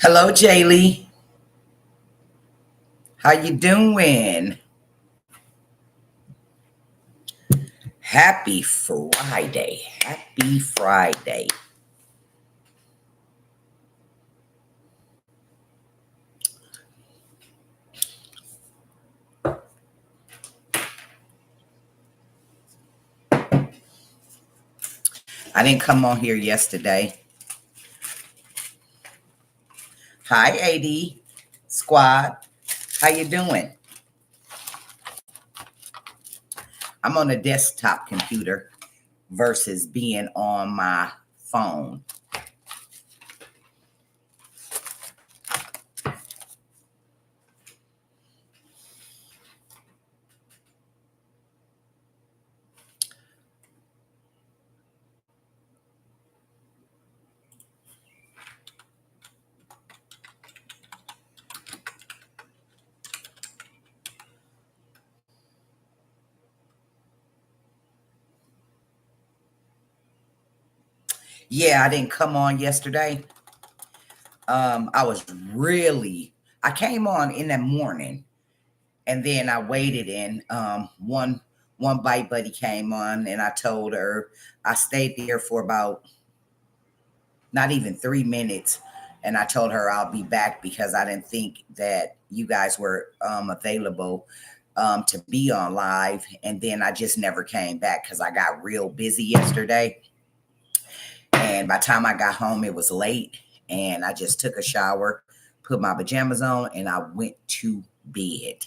Hello, Jaylee. How you doing? Happy Friday. Happy Friday. I didn't come on here yesterday. Hi, AD squad. How you doing? I'm on a desktop computer versus being on my phone. Yeah, I didn't come on yesterday. I was I came on in the morning and then I waited and one bite buddy came on and I told her I stayed there for about not even 3 minutes. And I told her I'll be back because I didn't think that you guys were available to be on live. And then I just never came back because I got real busy yesterday. And by the time I got home, it was late. And I just took a shower, put my pajamas on, and I went to bed.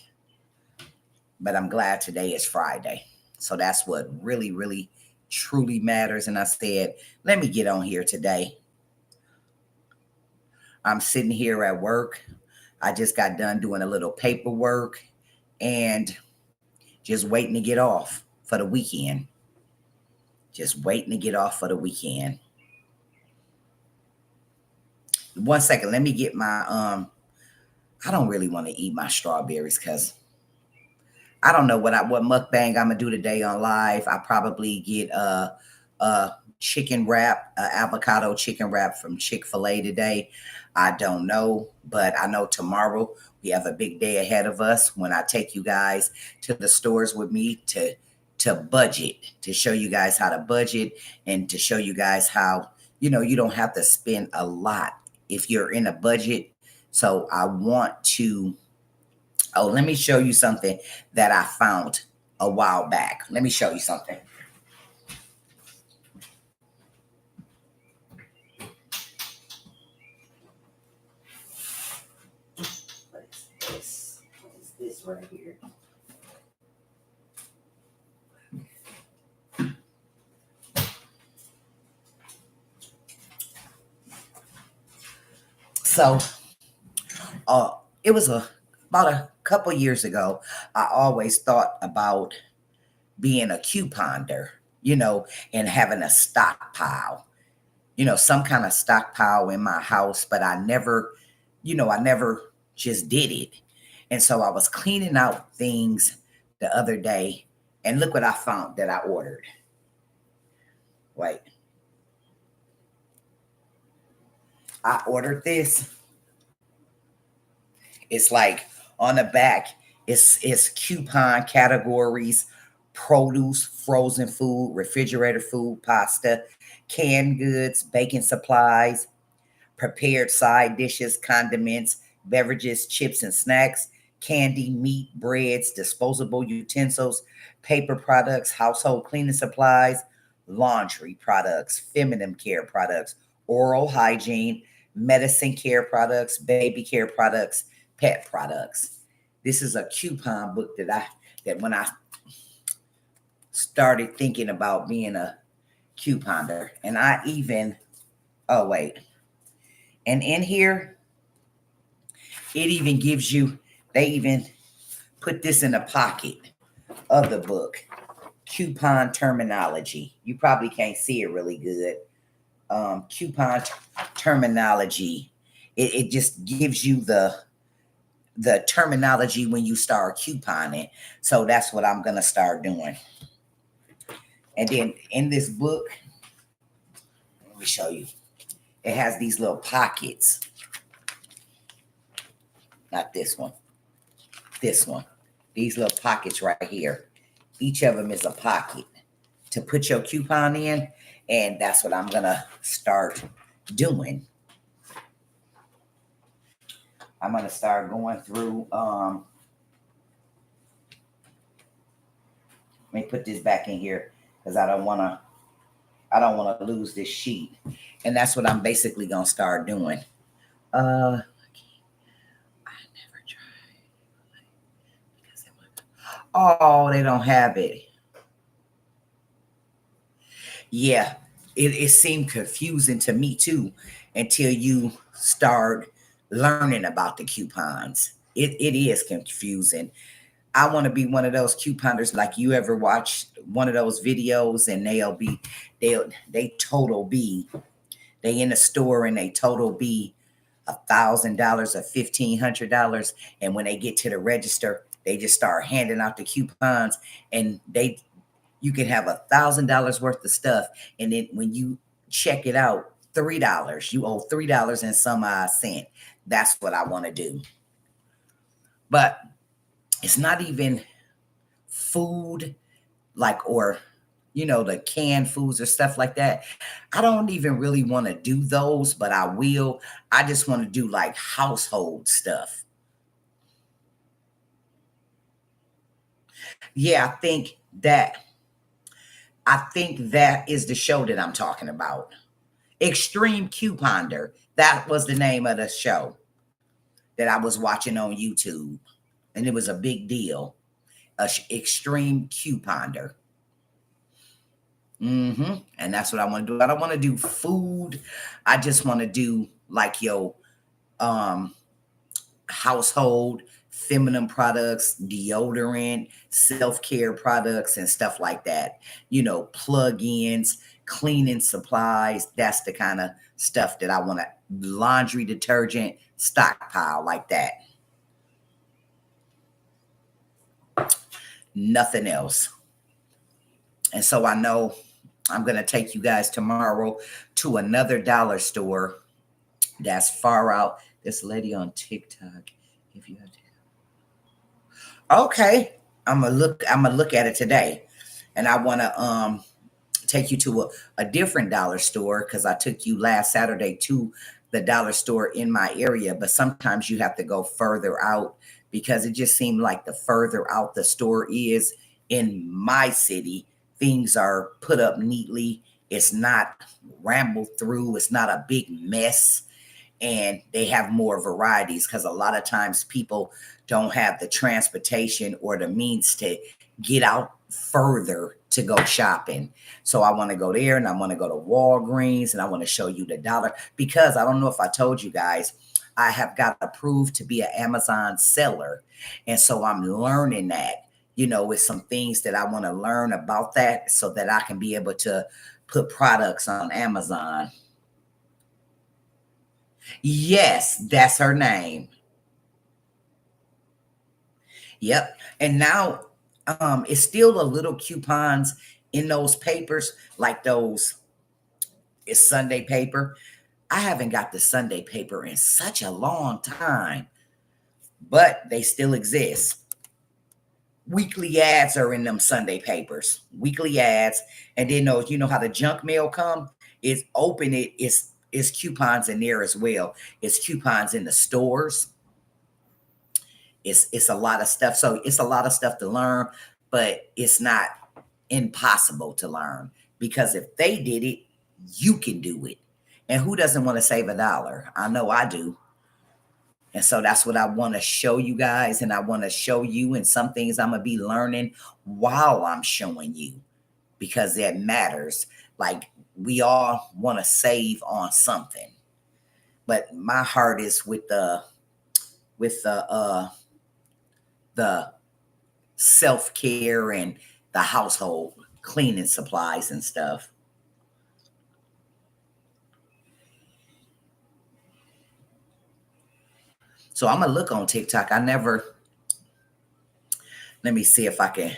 But I'm glad today is Friday. So that's what really, really, truly matters. And I said, let me get on here today. I'm sitting here at work. I just got done doing a little paperwork and just waiting to get off for the weekend. Just waiting to get off for the weekend. One second, let me get my I don't really want to eat my strawberries because I don't know what mukbang I'm gonna do today on live. I probably get a chicken wrap, avocado chicken wrap from Chick-fil-A today. I don't know, but I know tomorrow we have a big day ahead of us when I take you guys to the stores with me to budget, to show you guys how to budget and to show you guys how you don't have to spend a lot if you're in a budget. So I want to let me show you something that I found a while back. Let me show you something. What is this? What is this right here? So, it was about a couple years ago. I always thought about being a couponer, and having a stockpile, some kind of stockpile in my house, but I never just did it. And so I was cleaning out things the other day, and look what I found that I ordered. Wait, I ordered this. It's like on the back, it's coupon categories: produce, frozen food, refrigerator food, pasta, canned goods, baking supplies, prepared side dishes, condiments, beverages, chips and snacks, candy, meat, breads, disposable utensils, paper products, household cleaning supplies, laundry products, feminine care products, oral hygiene, medicine care products, baby care products, pet products. This is a coupon book that when I started thinking about being a couponer, and I even oh wait, and in here it even gives you, they even put this in the pocket of the book. Coupon terminology. You probably can't see it really good. Coupon terminology. It just gives you the terminology when you start couponing. So that's what I'm gonna start doing. And then in this book, let me show you. It has these little pockets. Not this one. This one. These little pockets right here. Each of them is a pocket to put your coupon in. And that's what I'm going to start doing. I'm going to start going through. Let me put this back in here because I don't want to lose this sheet. And that's what I'm basically going to start doing. I never tried. Oh, they don't have it. Yeah, it seemed confusing to me too until you start learning about the coupons. It is confusing. I want to be one of those couponers. Like, you ever watch one of those videos and they total be, they in a store and they total be $1,000 or $1,500, and when they get to the register they just start handing out the coupons, and you can have $1,000 worth of stuff, and then when you check it out, $3, you owe $3 and some odd cent. That's what I want to do. But it's not even food, like, or the canned foods or stuff like that. I don't even really want to do those, but I will. I just want to do like household stuff. Yeah, I think that is the show that I'm talking about. Extreme Couponer. That was the name of the show that I was watching on YouTube. And it was a big deal. Extreme Couponer. And that's what I want to do. I don't want to do food. I just want to do like your household, feminine products, deodorant, self-care products, and stuff like that. Plug-ins, cleaning supplies. That's the kind of stuff that I want to, laundry detergent, stockpile like that. Nothing else. And so I know I'm going to take you guys tomorrow to another dollar store that's far out. This lady on TikTok, if you have to. Okay, I'm gonna look at it today, and I want to take you to a different dollar store, because I took you last Saturday to the dollar store in my area, but sometimes you have to go further out, because it just seemed like the further out the store is in my city, things are put up neatly. It's not rambled through. It's not a big mess. And they have more varieties, because a lot of times people don't have the transportation or the means to get out further to go shopping. So I want to go there, and I want to go to Walgreens, and I want to show you the dollar, because I don't know if I told you guys, I have got approved to be an Amazon seller. And so I'm learning that, with some things that I want to learn about that, so that I can be able to put products on Amazon. Yes, that's her name. Yep. And now it's still a little coupons in those papers, like those is Sunday paper. I haven't got the Sunday paper in such a long time, but they still exist. Weekly ads are in them Sunday papers. Weekly ads. And then those, how the junk mail come? It's open, it's coupons in there as well. It's coupons in the stores. It's a lot of stuff. So it's a lot of stuff to learn, but it's not impossible to learn, because if they did it, you can do it. And who doesn't want to save $1? I know I do. And so that's what I want to show you guys. And I want to show you, and some things I'm going to be learning while I'm showing you, because that matters. Like, we all want to save on something, but my heart is with the self-care and the household cleaning supplies and stuff. So I'm gonna look on TikTok. Let me see if I can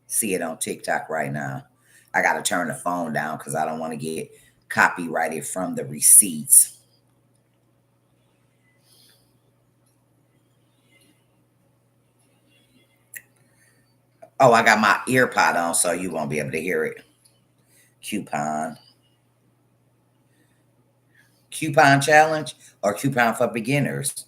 see it on TikTok right now. I gotta turn the phone down because I don't want to get copyrighted from the receipts. Oh, I got my ear pod on, so you won't be able to hear it. Coupon. Coupon challenge or coupon for beginners?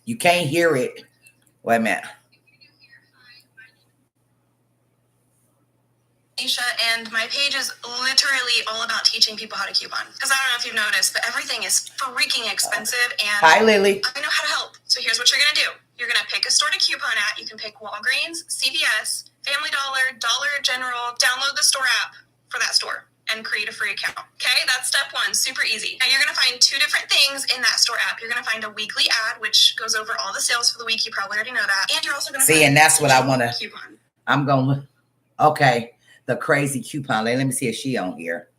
You can't hear it. Wait a minute. And my page is literally all about teaching people how to coupon. Because I don't know if you've noticed, but everything is freaking expensive. And Hi, Lily. I know how to help. So here's what you're going to do. You're going to pick a store to coupon at. You can pick Walgreens, CVS, Family Dollar, Dollar General. Download the store app for that store and create a free account. Okay, that's step one. Super easy. Now you're going to find two different things in that store app. You're going to find a weekly ad, which goes over all the sales for the week. You probably already know that. And you're also going to see, and that's what I want to. Coupon. I'm going to. Okay. The crazy coupon. Let me see if she on here.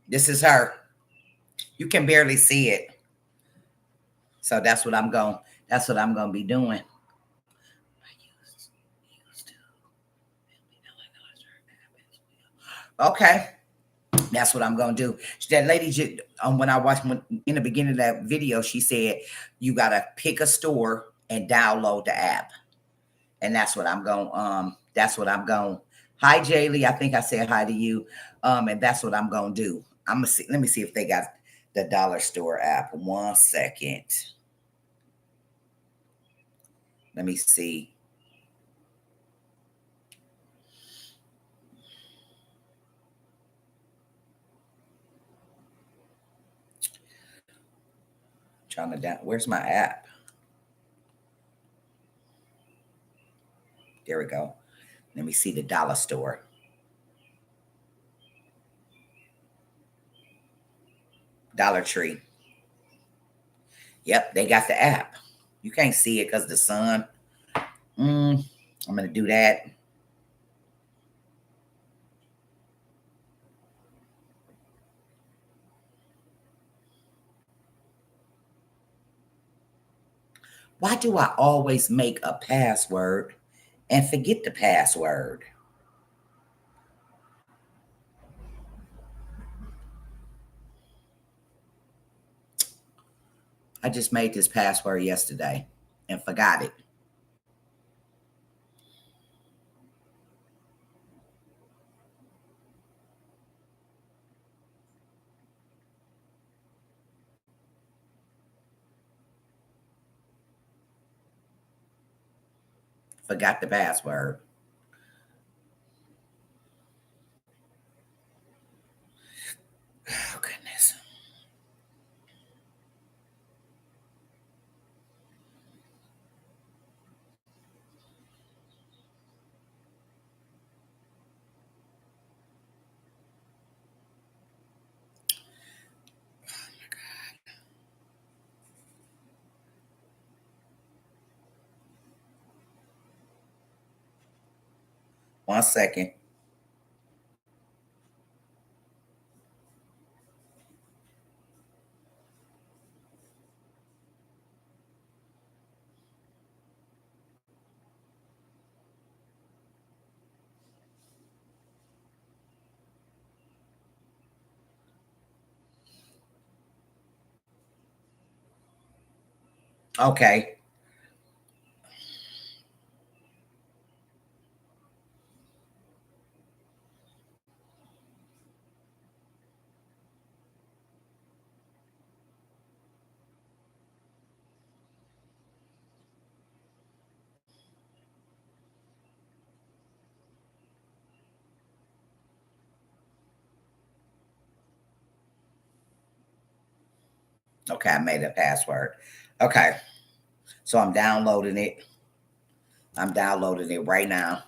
This is her. You can barely see it. So that's what I'm going. That's what I'm going to be doing. Okay. That's what I'm going to do. That lady, when I watched in the beginning of that video, she said, you got to pick a store and download the app. And that's what I'm going, that's what I'm going. Hi, Jaylee. I think I said hi to you. And that's what I'm going to do. I'm going to see, let me see if they got the dollar store app. 1 second. Let me see. Trying to down. Where's my app? There we go. Let me see the dollar store. Dollar Tree. Yep, they got the app. You can't see it because the sun. I'm going to do that. Why do I always make a password and forget the password? I just made this password yesterday and forgot it. Forgot the password. Oh, goodness. Oh, my God. 1 second. Okay. Okay, I made a password. Okay. So I'm downloading it. I'm downloading it right now.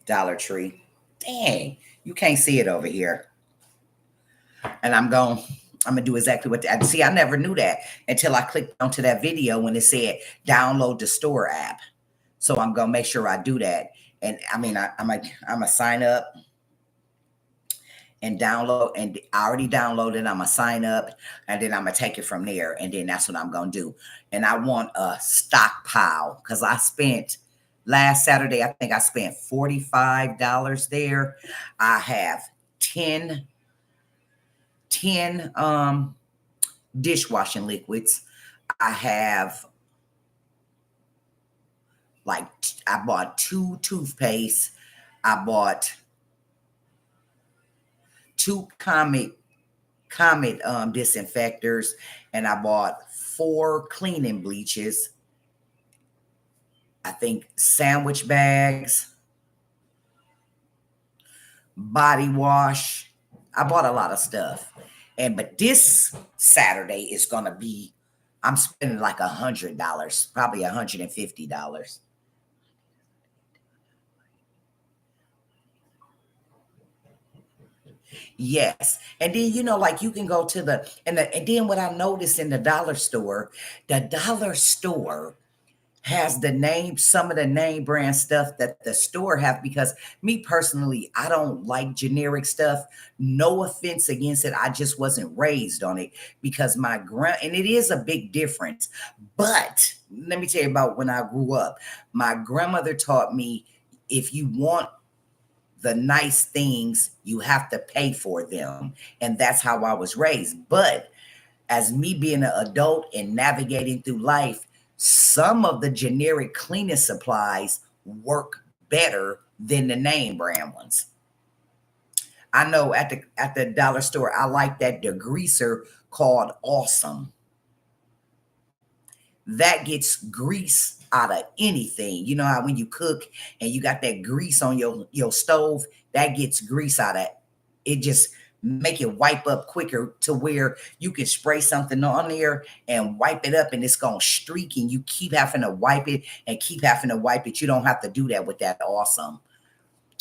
Dollar Tree. Dang, you can't see it over here. And I'm going, I'm gonna do exactly what I see. I never knew that until I clicked onto that video when it said download the store app. So I'm gonna make sure I do that. And I mean, I'm gonna sign up and download, and I already downloaded. I'm gonna sign up, and then I'm gonna take it from there. And then that's what I'm gonna do. And I want a stockpile because I spent last Saturday. I think I spent $45 there. I have 10 dishwashing liquids. I have I bought 2 toothpaste. I bought 2 Comet disinfectors, and I bought 4 cleaning bleaches. I think sandwich bags, body wash. I bought a lot of stuff. But this Saturday is gonna be, I'm spending like $100, probably $150. Yes. And then, like you can go to and then what I noticed in the dollar store has some of the name brand stuff that the store have, because me personally, I don't like generic stuff. No offense against it. I just wasn't raised on it because and it is a big difference. But let me tell you about when I grew up. My grandmother taught me, if you want the nice things, you have to pay for them. And that's how I was raised. But as me being an adult and navigating through life, some of the generic cleaning supplies work better than the name brand ones. I know at the dollar store, I like that degreaser called Awesome. That gets grease out of anything. You know how when you cook and you got that grease on your stove, that gets grease out of it. Just make it wipe up quicker, to where you can spray something on there and wipe it up and it's gonna streak, and you keep having to wipe it and keep having to wipe it. You don't have to do that with that Awesome.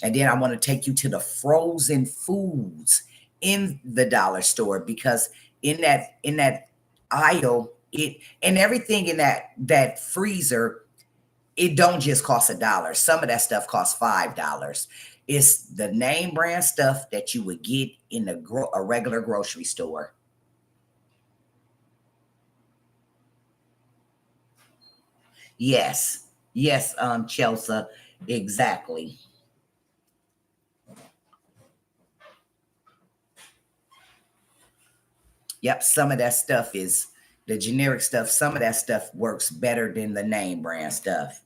And then I want to take you to the frozen foods in the dollar store, because in that aisle, and everything in that freezer, it don't just cost $1. Some of that stuff costs $5. It's the name brand stuff that you would get in a regular grocery store. Yes. Yes, Chelsea, exactly. Yep, some of that stuff is the generic stuff. Some of that stuff works better than the name brand stuff.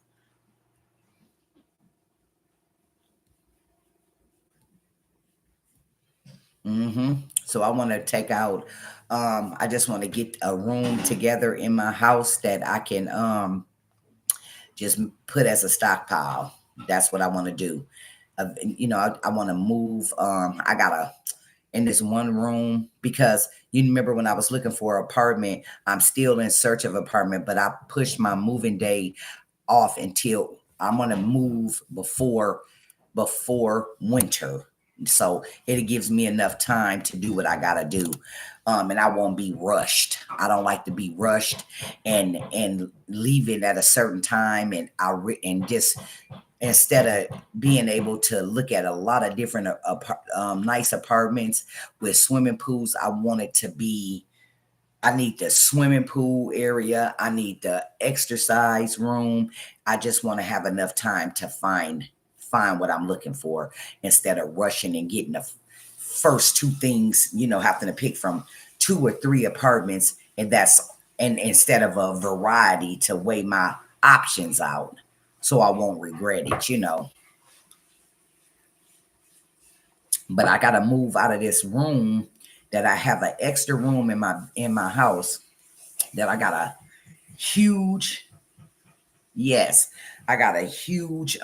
So I want to take out, I just want to get a room together in my house that I can just put as a stockpile. That's what I want to do. I want to move. I gotta in this one room, because you remember when I was looking for an apartment, I'm still in search of an apartment, but I pushed my moving day off until I'm gonna move before winter. So it gives me enough time to do what I gotta do. And I won't be rushed. I don't like to be rushed and leave it at a certain time, and and just, instead of being able to look at a lot of different nice apartments with swimming pools, I need the swimming pool area. I need the exercise room. I just want to have enough time to find what I'm looking for, instead of rushing and getting the first 2 things, having to pick from 2 or 3 apartments, and instead of a variety to weigh my options out, so I won't regret it. But I gotta move out of this room, that I have an extra room in my house, that I got a huge, yes, I got a huge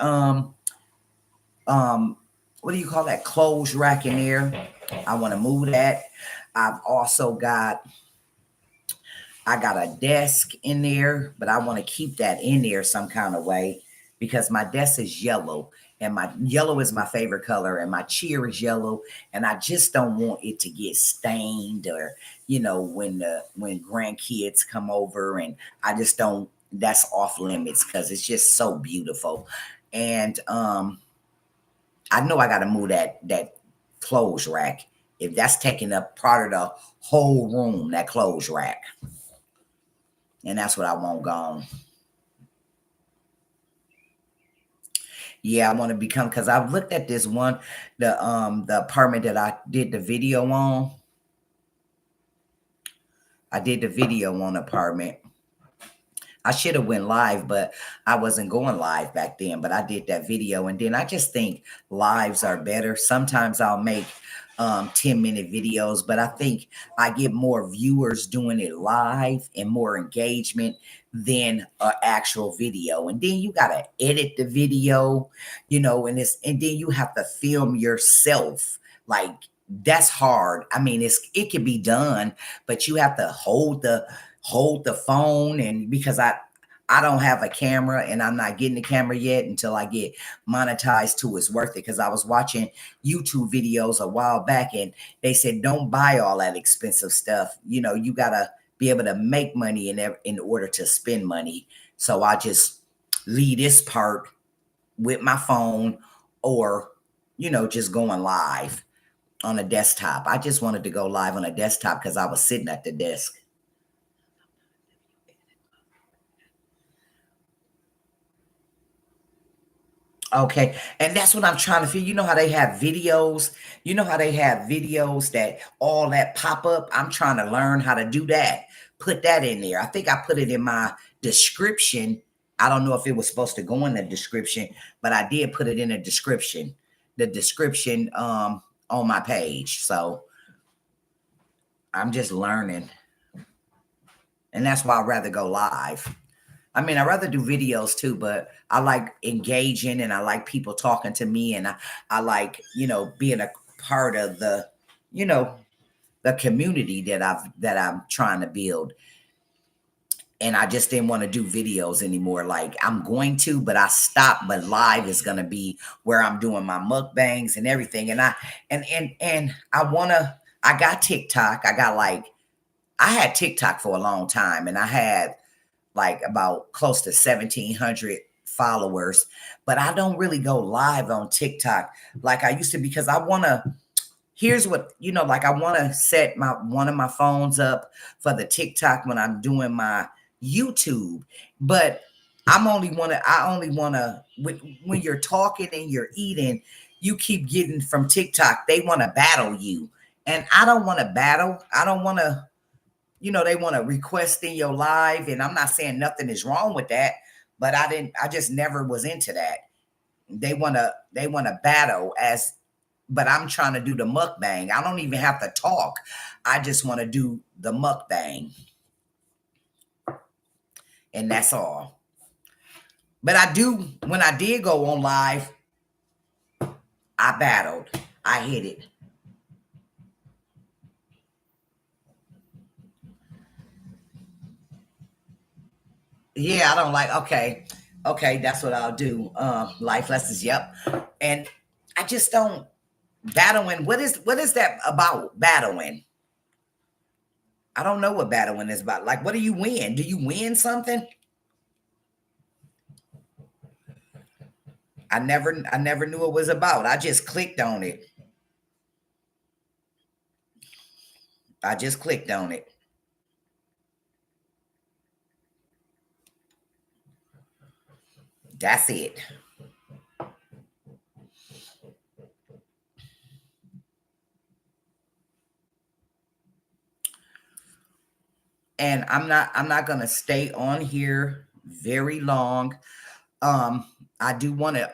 what do you call that, clothes rack in there. I want to move that. I've also got I got a desk in there, but I want to keep that in there some kind of way. because my desk is yellow, and my yellow is my favorite color, and my chair is yellow, and I just don't want it to get stained, or when grandkids come over, and I just don't. That's off limits because it's just so beautiful, and I know I got to move that clothes rack if that's taking up part of the whole room, that clothes rack, and that's what I want gone. Yeah, I want to become, because I've looked at this one, the apartment that I did the video on. I did the video on apartment. I should have went live, but I wasn't going live back then. But I did that video, and then I just think lives are better. Sometimes I'll make 10-minute videos, but I think I get more viewers doing it live and more engagement than an actual video. And then you gotta edit the video, and then you have to film yourself. Like, that's hard. I mean, it can be done, but you have to hold the phone, and because I don't have a camera, and I'm not getting the camera yet until I get monetized to it's worth it. Because I was watching YouTube videos a while back, and they said don't buy all that expensive stuff. You gotta be able to make money in order to spend money. So I just leave this part with my phone, or just going live on a desktop. I just wanted to go live on a desktop because I was sitting at the desk. Okay. And that's what I'm trying to figure. You know how they have videos? That all that pop up? I'm trying to learn how to do that. Put that in there. I think I put it in my description. I don't know if it was supposed to go in the description, but I did put it in the description. The description on my page. So I'm just learning. And that's why I'd rather go live. I mean, I'd rather do videos too, but I like engaging, and I like people talking to me, and I like, being a part of the community that I'm trying to build. And I just didn't want to do videos anymore. Like, I'm going to, but I stopped. But live is going to be where I'm doing my mukbangs and everything. And I got TikTok. I had TikTok for a long time, and I had like about close to 1,700 followers, but I don't really go live on TikTok like I used to, because I want to, here's what, like, I want to set one of my phones up for the TikTok when I'm doing my YouTube. But I only want to, when you're talking and you're eating, you keep getting from TikTok, they want to battle you. And I don't want to battle. I don't want to, they want to request in your live, and I'm not saying nothing is wrong with that, but I just never was into that. They want to battle but I'm trying to do the mukbang. I don't even have to talk. I just want to do the mukbang. And that's all. But when I did go on live, I battled. I hit it. Yeah, I don't like. Okay, that's what I'll do. Life lessons. Yep. And I just don't battling. What is that about? Battling. I don't know what battling is about. Like, what do you win? Do you win something? I never knew it was about. I just clicked on it. I just clicked on it. That's it. And I'm not gonna stay on here very long. I do want to,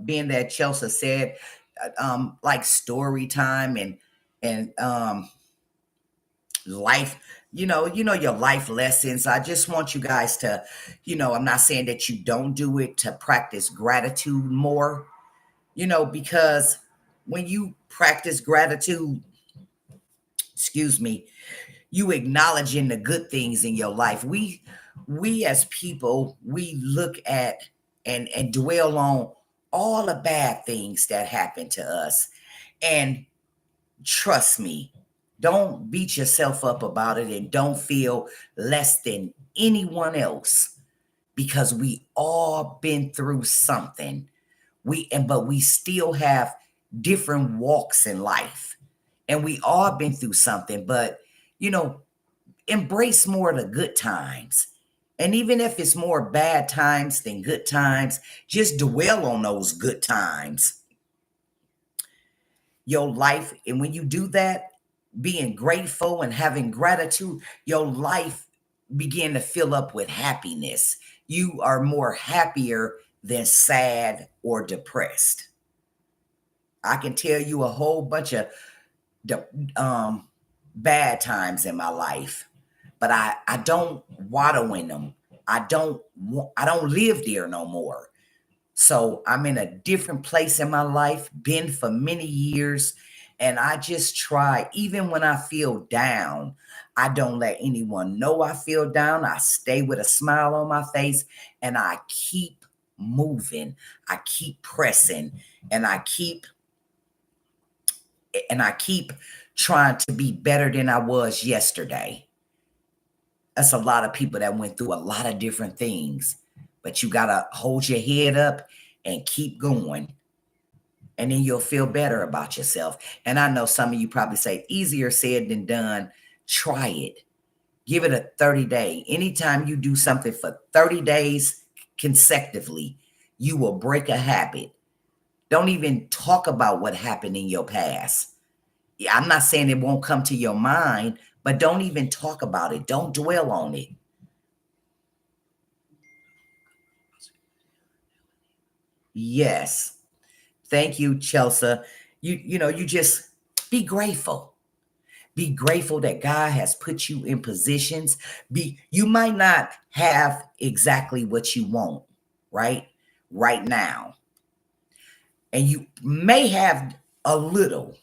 being that Chelsea said, like story time and life, your life lessons. I just want you guys to, I'm not saying that you don't do it, to practice gratitude more, because when you practice gratitude, excuse me, you acknowledging the good things in your life. We as people, we look at and dwell on all the bad things that happen to us. And trust me, don't beat yourself up about it and don't feel less than anyone else, because we all been through something. But we still have different walks in life. And we all been through something, but you know, embrace more of the good times. And even if it's more bad times than good times, just dwell on those good times. Your life, and when you do that, being grateful and having gratitude, your life begin to fill up with happiness. You are more happier than sad or depressed. I can tell you a whole bunch of bad times in my life, but I don't waddle in them. I don't live there no more. So I'm in a different place in my life, been for many years, and I just try, even when I feel down, I don't let anyone know I feel down. I stay with a smile on my face and I keep moving. I keep pressing and I keep trying to be better than I was yesterday. That's a lot of people that went through a lot of different things, but you got to hold your head up and keep going. And then you'll feel better about yourself. And I know some of you probably say, easier said than done. Try it. Give it a 30-day. Anytime you do something for 30 days consecutively, you will break a habit. Don't even talk about what happened in your past. I'm not saying it won't come to your mind, but don't even talk about it. Don't dwell on it. Yes. Thank you, Chelsea. You just be grateful. Be grateful that God has put you in positions. You might not have exactly what you want, right now. And you may have a little,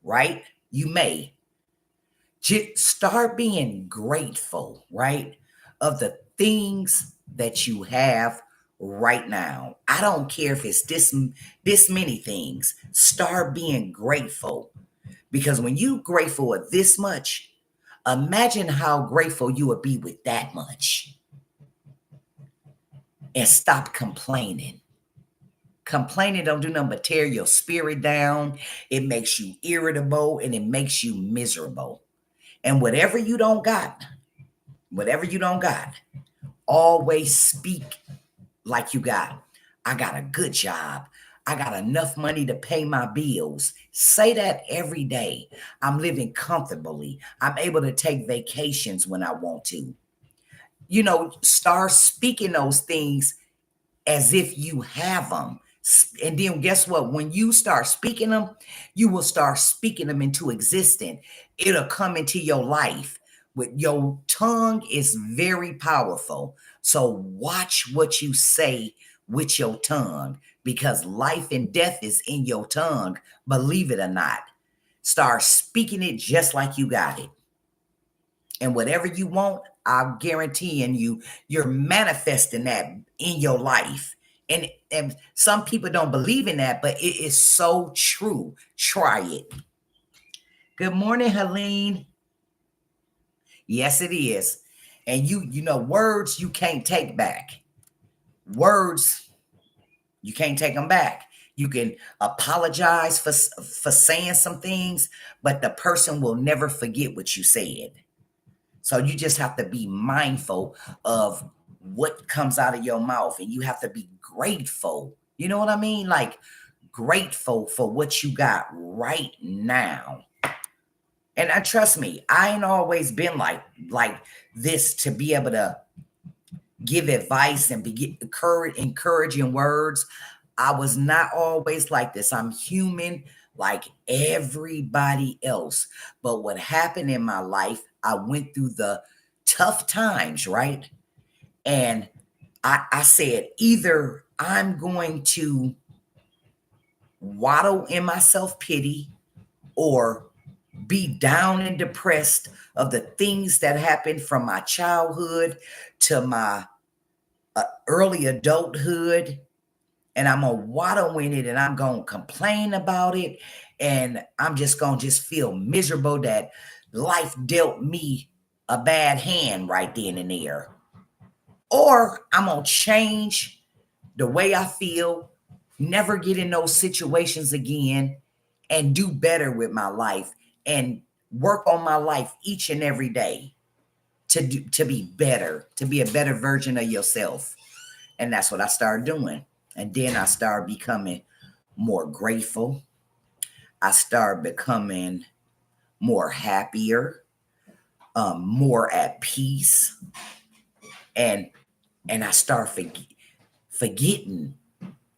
right? You may. Just start being grateful, right? Of the things that you have right now. I don't care if it's this many things. Start being grateful. Because when you grateful of this much, imagine how grateful you would be with that much. And stop complaining. Complaining don't do nothing but tear your spirit down. It makes you irritable and it makes you miserable. And whatever you don't got, always speak like you got. I got a good job. I got enough money to pay my bills. Say that every day. I'm living comfortably. I'm able to take vacations when I want to. Start speaking those things as if you have them. And then guess what? When you start speaking them, you will start speaking them into existence. It'll come into your life. With your tongue is very powerful. So watch what you say with your tongue, because life and death is in your tongue. Believe it or not. Start speaking it just like you got it. And whatever you want, I'm guaranteeing you're manifesting that in your life. And some people don't believe in that, but it is so true. Try it. Good morning, Helene. Yes, it is. And words you can't take back. Words, you can't take them back. You can apologize for saying some things, but the person will never forget what you said. So you just have to be mindful of what comes out of your mouth, and you have to be grateful. You know what I mean? Like grateful for what you got right now. And trust me, I ain't always been like this to be able to give advice and be encouraging words. I was not always like this. I'm human like everybody else. But what happened in my life, I went through the tough times, right? And I said, either I'm going to waddle in my self-pity or be down and depressed of the things that happened from my childhood to my early adulthood. and I'm gonna waddle in it and I'm gonna complain about it. And I'm just gonna just feel miserable that life dealt me a bad hand right then and there. Or I'm gonna change the way I feel, never get in those situations again, and do better with my life and work on my life each and every day to be better, to be a better version of yourself. And that's what I started doing. And then I started becoming more grateful. I started becoming more happier, more at peace, and I start forgetting.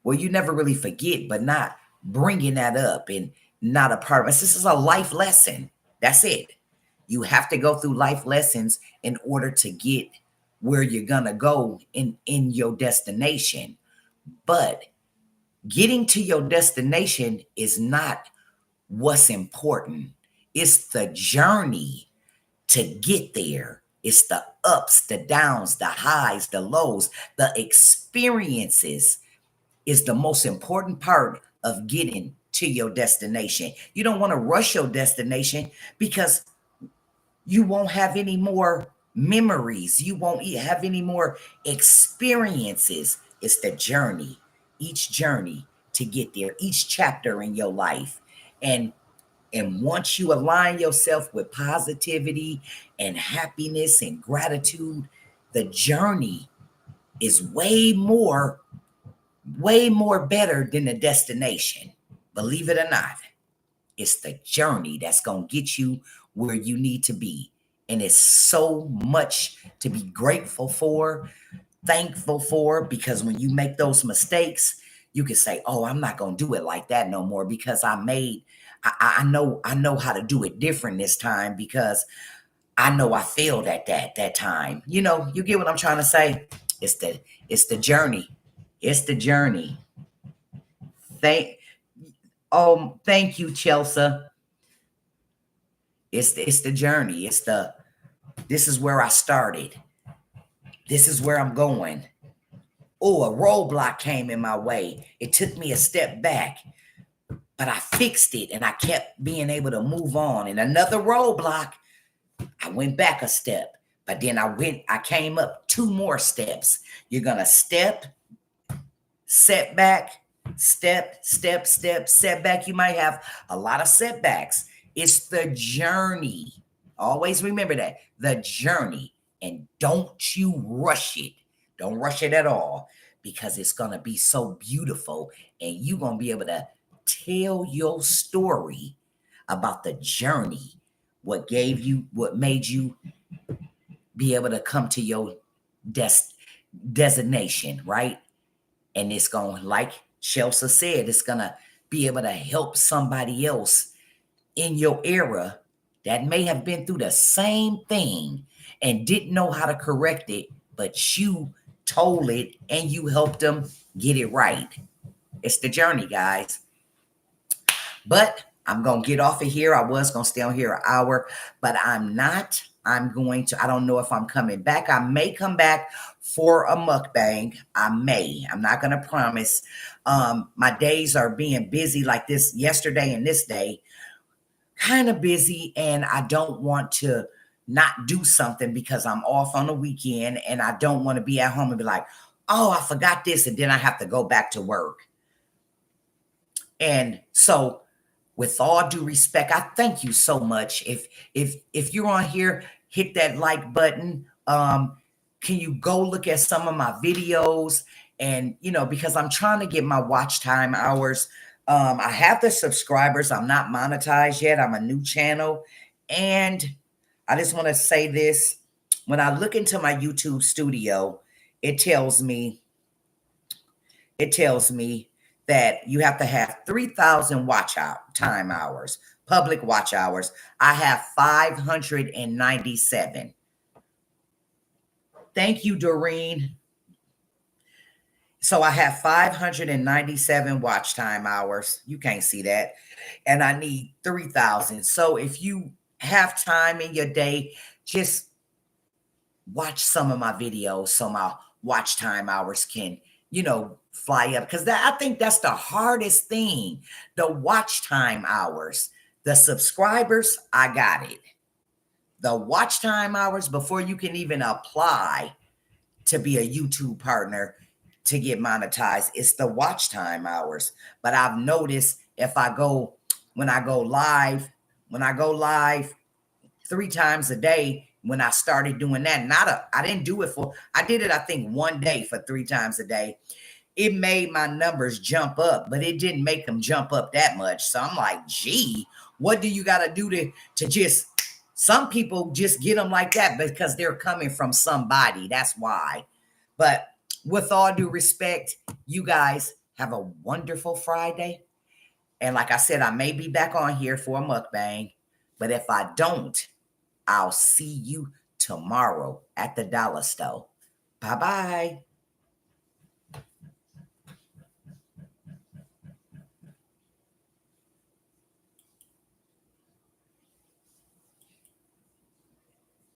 Well, you never really forget, but not bringing that up and not a part of it. This is a life lesson. That's it. You have to go through life lessons in order to get where you're gonna go in your destination. But getting to your destination is not what's important. It's the journey to get there. It's the ups, the downs, the highs, the lows, the experiences is the most important part of getting to your destination. You don't want to rush your destination because you won't have any more memories. You won't have any more experiences. It's the journey, each journey to get there, each chapter in your life. And once you align yourself with positivity and happiness and gratitude, the journey is way more better than the destination. Believe it or not, it's the journey that's going to get you where you need to be. And it's so much to be grateful for, thankful for, because when you make those mistakes, you can say, oh, I'm not going to do it like that no more because I know how to do it different this time because I know I failed at that time. You know, you get what I'm trying to say? It's the journey. It's the journey. Thank thank you, Chelsea. It's the journey. This is where I started. This is where I'm going. Oh, a roadblock came in my way. It took me a step back, but I fixed it and I kept being able to move on. And another roadblock, I went back a step, but then I came up 2 more steps. You're gonna step, setback, step, setback. You might have a lot of setbacks. It's the journey. Always remember that, the journey. And don't you rush it. Don't rush it at all because it's going to be so beautiful and you're going to be able to tell your story about the journey, what made you be able to come to your designation, right? And it's going, like Chelsea said, it's going to be able to help somebody else in your era that may have been through the same thing and didn't know how to correct it, but you told it and you helped them get it right. It's the journey, guys. But I'm going to get off of here. I was going to stay on here an hour, but I'm not. I don't know if I'm coming back. I may come back for a mukbang. I'm not going to promise. My days are being busy like this yesterday and this day, kind of busy. And I don't want to not do something because I'm off on the weekend and I don't want to be at home and be like, oh, I forgot this. And then I have to go back to work. And so with all due respect, I thank you so much. If you're on here, hit that like button. Can you go look at some of my videos? And, because I'm trying to get my watch time hours. I have the subscribers. I'm not monetized yet. I'm a new channel. And I just want to say this. When I look into my YouTube studio, it tells me that you have to have 3,000 watch time hours, public watch hours. I have 597. Thank you, Doreen. So I have 597 watch time hours. You can't see that. And I need 3,000. So if you have time in your day, just watch some of my videos so my watch time hours can, fly up, because I think that's the hardest thing. The watch time hours, the subscribers, I got it. The watch time hours before you can even apply to be a YouTube partner to get monetized, it's the watch time hours. But I've noticed when I go live 3 times a day, when I started doing that, I didn't do it I did it, I think, one day for 3 times a day. It made my numbers jump up, but it didn't make them jump up that much. So I'm like, gee, what do you got to do to just, some people just get them like that because they're coming from somebody. That's why. But with all due respect, you guys have a wonderful Friday. And like I said, I may be back on here for a mukbang, but if I don't, I'll see you tomorrow at the dollar store. Bye-bye.